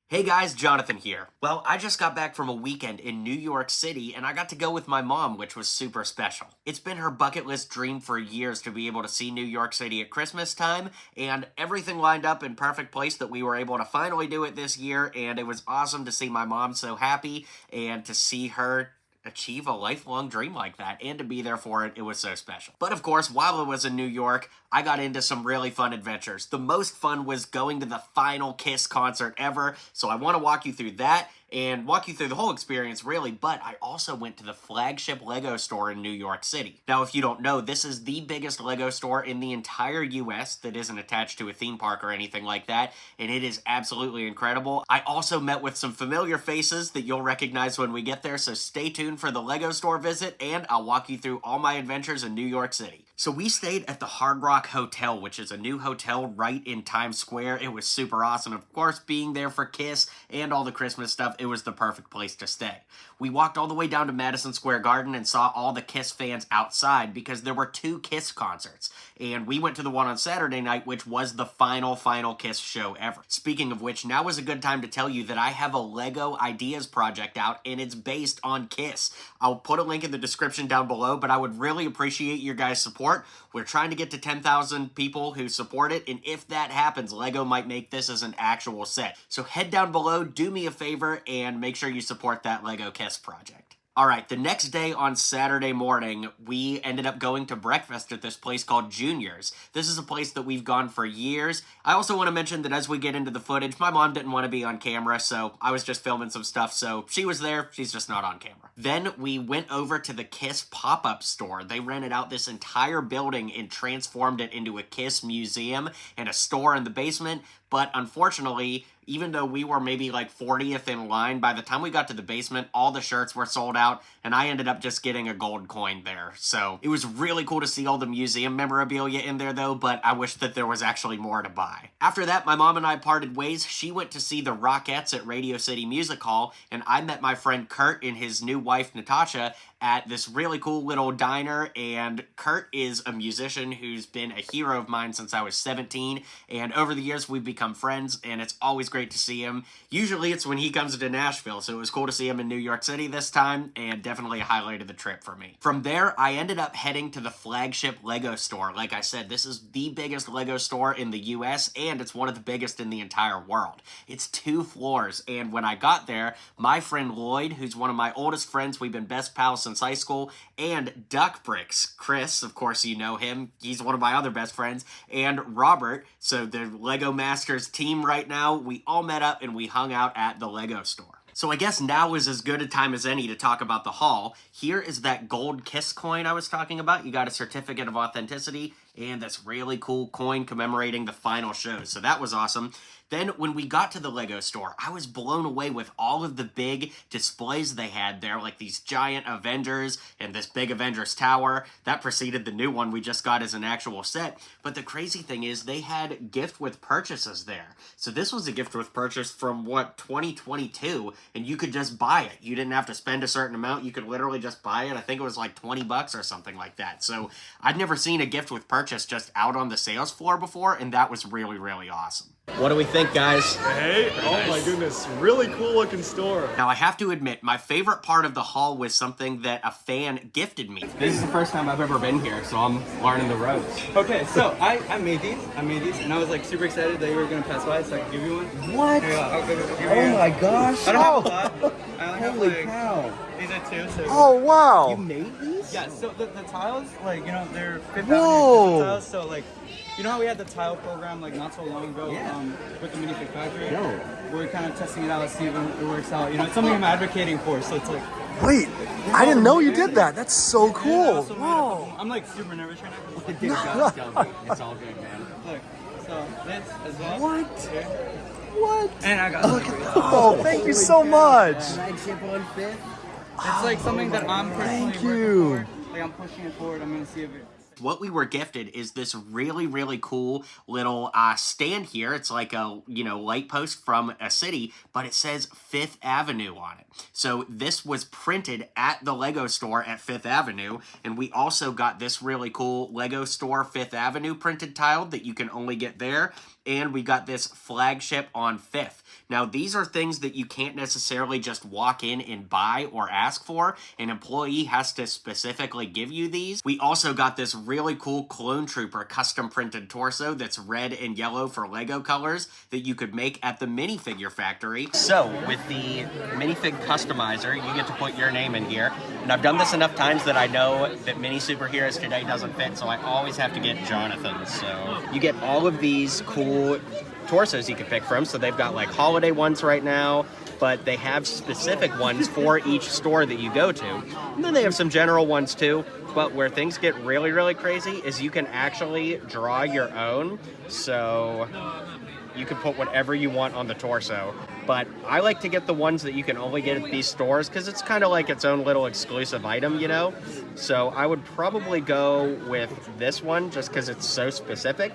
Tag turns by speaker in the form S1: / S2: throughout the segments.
S1: Hey guys, Jonathan here. Well, I just got back from a weekend in New York City and I got to go with my mom, which was super special. It's been her bucket list dream for years to be able to see New York City at Christmas time, and everything lined up in perfect place that we were able to finally do it this year, and it was awesome to see my mom so happy and to see her achieve a lifelong dream like that and to be there for it. It was so special. But of course, while I was in New York, I got into some really fun adventures. The most fun was going to the final Kiss concert ever, so I want to walk you through that and walk you through the whole experience really, but I also went to the Flagship LEGO Store in New York City. Now, if you don't know, this is the biggest LEGO store in the entire US that isn't attached to a theme park or anything like that, and it is absolutely incredible. I also met with some familiar faces that you'll recognize when we get there, so stay tuned for the LEGO store visit, and I'll walk you through all my adventures in New York City. So we stayed at the Hard Rock Hotel, which is a new hotel right in Times Square. It was super awesome. Of course, being there for Kiss and all the Christmas stuff, it was the perfect place to stay. We walked all the way down to Madison Square Garden and saw all the Kiss fans outside because there were two Kiss concerts. And we went to the one on Saturday night, which was the final Kiss show ever. Speaking of which, now is a good time to tell you that I have a LEGO Ideas project out, and it's based on Kiss. I'll put a link in the description down below, but I would really appreciate your guys' support. We're trying to get to 10,000 people who support it, and if that happens, LEGO might make this as an actual set. So head down below, do me a favor, and make sure you support that LEGO Kiss project. Alright, the next day on Saturday morning, we ended up going to breakfast at this place called Junior's. This is a place that we've gone for years. I also want to mention that as we get into the footage, my mom didn't want to be on camera, so I was just filming some stuff, so she was there, she's just not on camera. Then we went over to the Kiss pop-up store. They rented out this entire building and transformed it into a Kiss museum and a store in the basement, but unfortunately, even though we were maybe like 40th in line, by the time we got to the basement, all the shirts were sold out, and I ended up just getting a gold coin there. So it was really cool to see all the museum memorabilia in there though, but I wish that there was actually more to buy. After that, my mom and I parted ways. She went to see the Rockettes at Radio City Music Hall, and I met my friend Kurt and his new wife Natasha at this really cool little diner, and Kurt is a musician who's been a hero of mine since I was 17, and over the years we've become friends, and it's always great to see him. Usually it's when he comes to Nashville, so it was cool to see him in New York City this time, and definitely a highlight of the trip for me. From there, I ended up heading to the Flagship LEGO Store. Like I said, this is the biggest LEGO store in the US, and it's one of the biggest in the entire world. It's 2 floors, and when I got there, my friend Lloyd, who's one of my oldest friends, we've been best pals since high school, and Duck Bricks, Chris, of course you know him, he's one of my other best friends, and Robert, so the LEGO Masters team right now, we all met up and we hung out at the LEGO store. So I guess now is as good a time as any to talk about the haul. Here is that gold Kiss coin I was talking about. You got a certificate of authenticity and this really cool coin commemorating the final show. So that was awesome. Then when we got to the LEGO store, I was blown away with all of the big displays they had there, like these giant Avengers and this big Avengers tower. That preceded the new one we just got as an actual set. But the crazy thing is they had gift with purchases there. So this was a gift with purchase from, 2022, and you could just buy it. You didn't have to spend a certain amount. You could literally just buy it. I think it was like 20 bucks or something like that. So I'd never seen a gift with purchase just out on the sales floor before, and that was really, really awesome. What do we think, guys?
S2: Hey, oh my goodness, really cool looking store.
S1: Now, I have to admit, my favorite part of the haul was something that a fan gifted me. This is the first time I've ever been here, so I'm learning the ropes.
S3: Okay, so I made these, and I was like super excited that you were gonna pass by, so I could give you one.
S4: What?
S3: Here, I'll give you
S4: Oh
S3: one.
S4: my gosh!
S3: I don't have a lot. I only
S4: Holy
S3: have like,
S4: cow!
S3: these are 2, so.
S4: Oh wow!
S1: You made these?
S3: Yeah, so the tiles, like, you know, they're Fifth
S4: Whoa.
S3: Avenue tiles, so like, you know how we had the tile program like not so long ago with the MiniSuperHeroesToday?
S4: No.
S3: We're kind of testing it out, see if it works out. You know, it's something I'm advocating for, so it's like.
S4: Wait, I didn't know you did that. That's so
S3: And I
S4: cool.
S3: also made
S4: Whoa!
S3: I'm like super nervous right now. 'cause it's like,
S1: Dude, don't be. It's all good, man.
S3: look, so this as well.
S4: What?
S3: Here.
S4: What?
S3: And I got.
S4: Oh, thank you so much.
S5: Flagship on 5th.
S3: It's like something that I'm personally
S4: Thank
S3: working
S4: you.
S3: for. Like I'm pushing it forward. I'm gonna see if it.
S1: What we were gifted is this really, really cool little stand here. It's like a, light post from a city, but it says Fifth Avenue on it. So this was printed at the LEGO store at Fifth Avenue, and we also got this really cool LEGO store Fifth Avenue printed tile that you can only get there. and we got this Flagship on 5th. Now, these are things that you can't necessarily just walk in and buy or ask for. An employee has to specifically give you these. We also got this really cool Clone Trooper custom printed torso that's red and yellow for Lego colors that you could make at the minifigure factory. So, with the minifig customizer, you get to put your name in here. And I've done this enough times that I know that Mini Superheroes Today doesn't fit, so I always have to get Jonathan's. So, you get all of these cool torsos you can pick from. So they've got like holiday ones right now, but they have specific ones for each store that you go to. And then they have some general ones too. But where things get really, really crazy is you can actually draw your own. So you can put whatever you want on the torso. But I like to get the ones that you can only get at these stores because it's kind of like its own little exclusive item, you know? So I would probably go with this one just because it's so specific.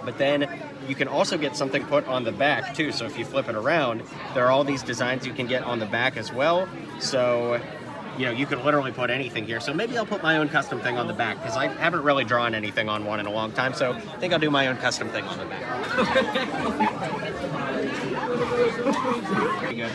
S1: But then you can also get something put on the back too. So if you flip it around, there are all these designs you can get on the back as well. So, you know, you could literally put anything here. So maybe I'll put my own custom thing on the back because I haven't really drawn anything on one in a long time. So I think I'll do my own custom thing on the back. Pretty good.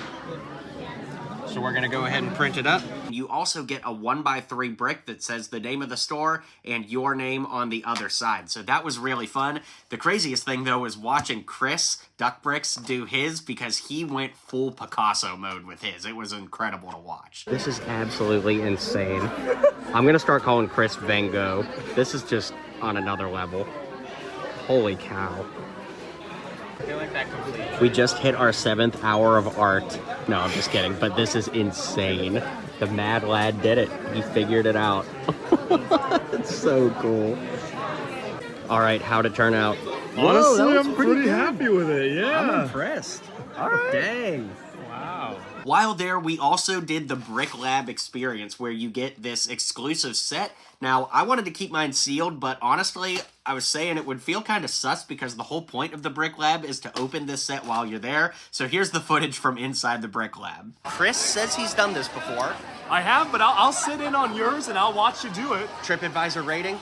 S1: So we're gonna go ahead and print it up. You also get a 1x3 brick that says the name of the store and your name on the other side. So that was really fun. The craziest thing though was watching Chris Duck Bricks do his because he went full Picasso mode with his. It was incredible to watch. This is absolutely insane. I'm gonna start calling Chris Van Gogh. This is just on another level. Holy cow. We just hit our 7th hour of art. No, I'm just kidding, but this is insane. The mad lad did it. He figured it out. It's so cool. All right, how'd it turn out?
S2: Honestly, I'm pretty happy with it, yeah.
S1: I'm impressed. All right. Dang. Wow. While there, we also did the Brick Lab experience where you get this exclusive set. Now, I wanted to keep mine sealed, but honestly, I was saying it would feel kind of sus because the whole point of the Brick Lab is to open this set while you're there. So here's the footage from inside the Brick Lab. Chris says he's done this before.
S2: I have, but I'll sit in on yours and I'll watch you do it.
S1: TripAdvisor rating?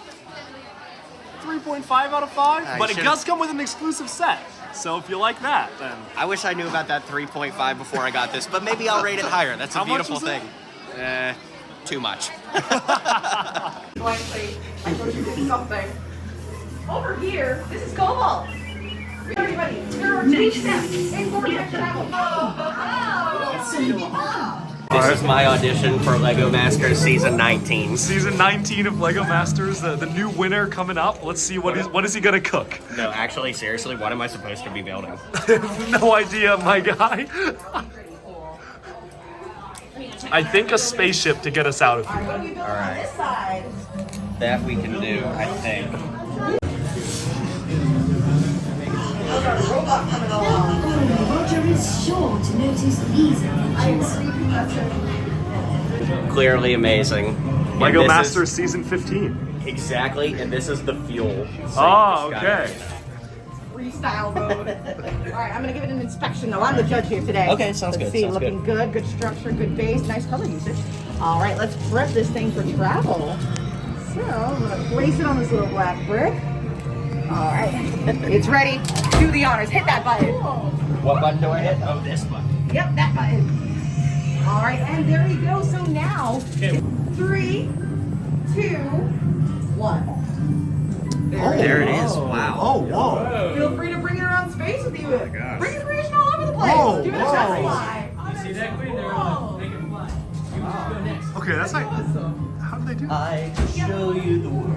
S2: 3.5 out of 5, but it
S1: should've-
S2: does come with an exclusive set. So if you like that, then...
S1: I wish I knew about that 3.5 before I got this, but maybe I'll rate it higher. That's a
S2: How much
S1: beautiful
S2: was it?
S1: thing. Too much.
S5: Blankly, I thought you did something. Over here, this is Cobalt. Everybody, there are 2 steps in vortex travel.
S1: This is my audition for LEGO Masters Season 19.
S2: Season 19 of LEGO Masters, the new winner coming up. Let's see what is he gonna cook.
S1: No, actually, seriously, what am I supposed to be building?
S2: No idea, my guy. I think a spaceship to get us out of here.
S1: Alright. That we can do, I think.
S6: Roger is sure to notice these images.
S1: Clearly amazing.
S2: LEGO
S1: And this
S2: Masters Season 15.
S1: is- Exactly, and this is the fuel. So
S2: Oh,
S1: you just gotta-
S2: okay.
S5: Freestyle mode. All right, I'm gonna give it an inspection though. I'm the judge here today.
S1: Okay, sounds
S5: Let's
S1: good,
S5: see,
S1: sounds
S5: looking good. Good structure, good base, nice color usage. All right, let's prep this thing for travel. So I'm gonna place it on this little black brick. All right, it's ready. Do the honors. Hit that button.
S1: What button do I hit? Oh, this button.
S5: Yep, that button. All right, and there you go. So now, 3, 2, 1.
S1: There it is. Wow.
S4: Oh, whoa.
S5: Feel free to bring it around space with you.
S2: Oh my gosh.
S5: Bring your creation all over the place.
S4: Oh,
S5: Do it
S4: whoa.
S5: just fly.
S3: See that queen there? Make it fly. You just go next.
S2: Okay, that's like... How did they do that?
S1: I can show you the world.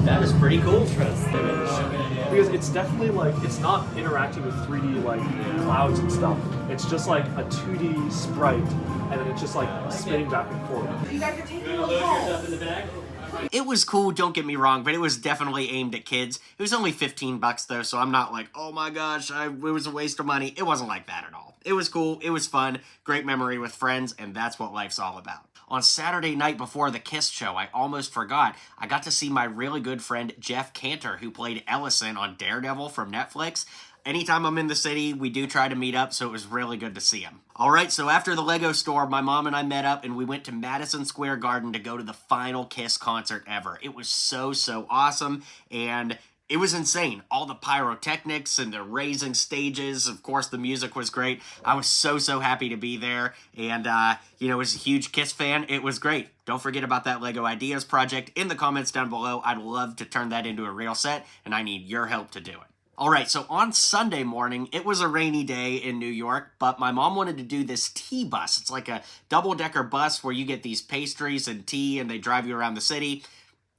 S1: That was pretty cool.
S2: Because it's definitely like, it's not interacting with 3D like clouds and stuff. It's just like a 2D sprite, and then it's just like spinning back and forth.
S5: You guys are taking a call.
S1: It was cool, don't get me wrong, but it was definitely aimed at kids. It was only 15 bucks though, so I'm not like, oh my gosh, it was a waste of money. It wasn't like that at all. It was cool, it was fun, great memory with friends, and that's what life's all about. On Saturday night before the KISS show, I almost forgot, I got to see my really good friend Jeff Cantor, who played Ellison on Daredevil from Netflix. Anytime I'm in the city, we do try to meet up, so it was really good to see him. Alright, so after the LEGO store, my mom and I met up and we went to Madison Square Garden to go to the final KISS concert ever. It was so awesome, and It was insane. All the pyrotechnics and the raising stages. Of course, the music was great. I was so happy to be there. And, as a huge Kiss fan, it was great. Don't forget about that LEGO Ideas project in the comments down below. I'd love to turn that into a real set, and I need your help to do it. Alright, so on Sunday morning, it was a rainy day in New York, but my mom wanted to do this tea bus. It's like a double-decker bus where you get these pastries and tea, and they drive you around the city.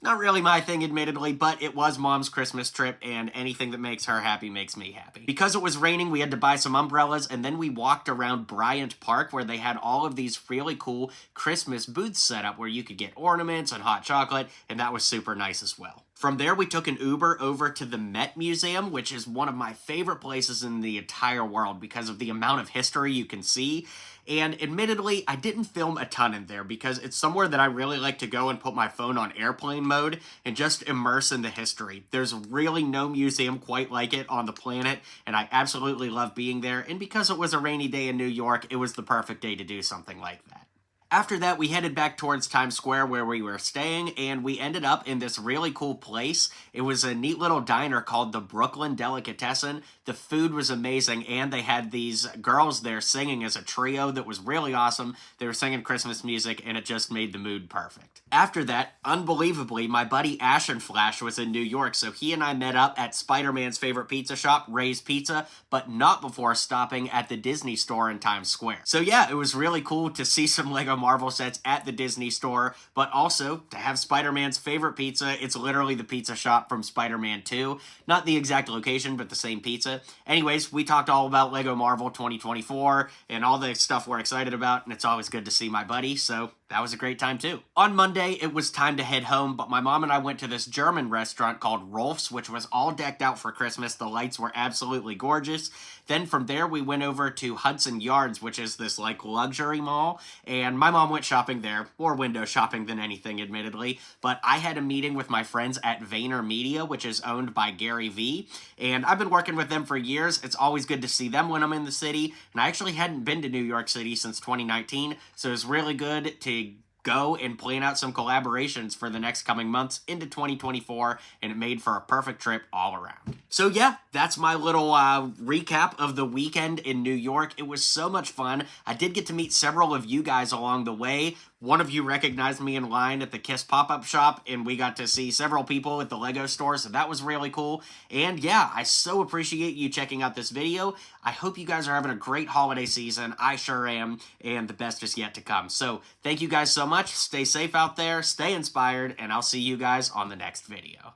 S1: Not really my thing, admittedly, but it was Mom's Christmas trip, and anything that makes her happy makes me happy. Because it was raining, we had to buy some umbrellas, and then we walked around Bryant Park, where they had all of these really cool Christmas booths set up, where you could get ornaments and hot chocolate, and that was super nice as well. From there, we took an Uber over to the Met Museum, which is one of my favorite places in the entire world because of the amount of history you can see. And admittedly, I didn't film a ton in there because it's somewhere that I really like to go and put my phone on airplane mode and just immerse in the history. There's really no museum quite like it on the planet, and I absolutely love being there. And because it was a rainy day in New York, it was the perfect day to do something like that. After that, we headed back towards Times Square where we were staying, and we ended up in this really cool place. It was a neat little diner called the Brooklyn Delicatessen. The food was amazing, and they had these girls there singing as a trio that was really awesome. They were singing Christmas music, and it just made the mood perfect. After that, unbelievably, my buddy Ash and Flash was in New York, so he and I met up at Spider-Man's favorite pizza shop, Ray's Pizza, but not before stopping at the Disney store in Times Square. So yeah, it was really cool to see some LEGO Marvel sets at the Disney store, but also to have Spider-Man's favorite pizza. It's literally the pizza shop from Spider-Man 2. Not the exact location, but the same pizza. Anyways, we talked all about LEGO Marvel 2024 and all the stuff we're excited about, and it's always good to see my buddy, so that was a great time too. On Monday, it was time to head home, but my mom and I went to this German restaurant called Rolf's, which was all decked out for Christmas. The lights were absolutely gorgeous. Then from there, we went over to Hudson Yards, which is this like luxury mall, and my mom went shopping there, more window shopping than anything, admittedly, but I had a meeting with my friends at VaynerMedia, which is owned by Gary Vee, and I've been working with them for years. It's always good to see them when I'm in the city, and I actually hadn't been to New York City since 2019, so it's really good to go and plan out some collaborations for the next coming months into 2024, and it made for a perfect trip all around. So yeah, that's my little recap of the weekend in New York. It was so much fun. I did get to meet several of you guys along the way. One of you recognized me in line at the Kiss pop-up shop, and we got to see several people at the LEGO store, so that was really cool. And yeah, I so appreciate you checking out this video. I hope you guys are having a great holiday season. I sure am, and the best is yet to come. So thank you guys so much. Stay safe out there, stay inspired, and I'll see you guys on the next video.